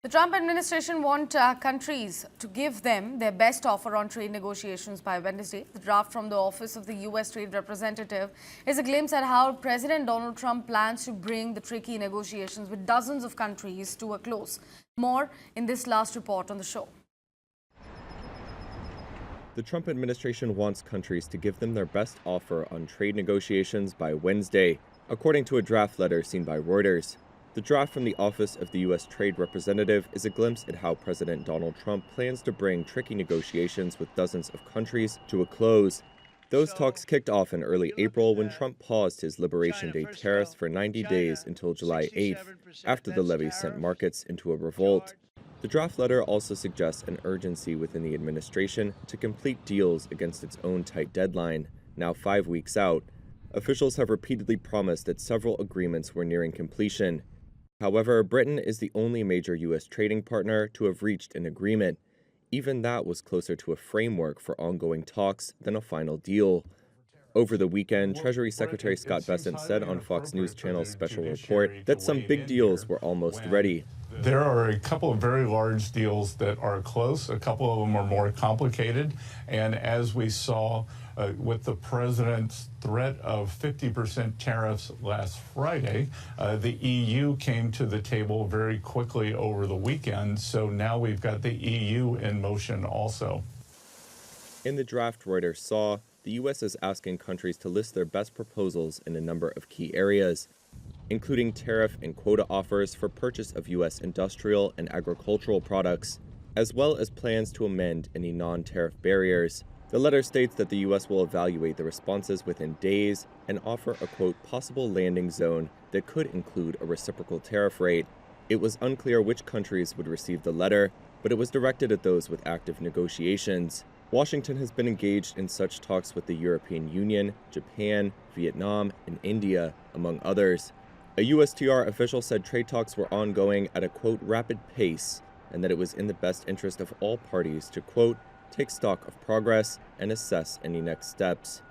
The Trump administration wants countries to give them their best offer on trade negotiations by Wednesday. The draft from the Office of the U.S. Trade Representative is a glimpse at how President Donald Trump plans to bring the tricky negotiations with dozens of countries to a close. More in this last report on the show. The Trump administration wants countries to give them their best offer on trade negotiations by Wednesday, according to a draft letter seen by Reuters. The draft from the Office of the U.S. Trade Representative is a glimpse at how President Donald Trump plans to bring tricky negotiations with dozens of countries to a close. Those talks kicked off in early April when Trump paused his Liberation Day tariffs for 90 days until July 8th, after the levy sent markets into a revolt. The draft letter also suggests an urgency within the administration to complete deals against its own tight deadline, now 5 weeks out. Officials have repeatedly promised that several agreements were nearing completion. However, Britain is the only major U.S. trading partner to have reached an agreement. Even that was closer to a framework for ongoing talks than a final deal. Over the weekend, Treasury Secretary Scott Bessent said on Fox News Channel's special report that some big deals were almost ready. There are a couple of very large deals that are close. A couple of them are more complicated. And as we saw with the president's threat of 50% tariffs last Friday, the EU came to the table very quickly over the weekend. So now we've got the EU in motion also. In the draft Reuters saw, the U.S. is asking countries to list their best proposals in a number of key areas, including tariff and quota offers for purchase of U.S. industrial and agricultural products, as well as plans to amend any non-tariff barriers. The letter states that the U.S. will evaluate the responses within days and offer a, quote, possible landing zone that could include a reciprocal tariff rate. It was unclear which countries would receive the letter, but it was directed at those with active negotiations. Washington has been engaged in such talks with the European Union, Japan, Vietnam, and India, among others. A USTR official said trade talks were ongoing at a, quote, rapid pace, and that it was in the best interest of all parties to, quote, take stock of progress and assess any next steps.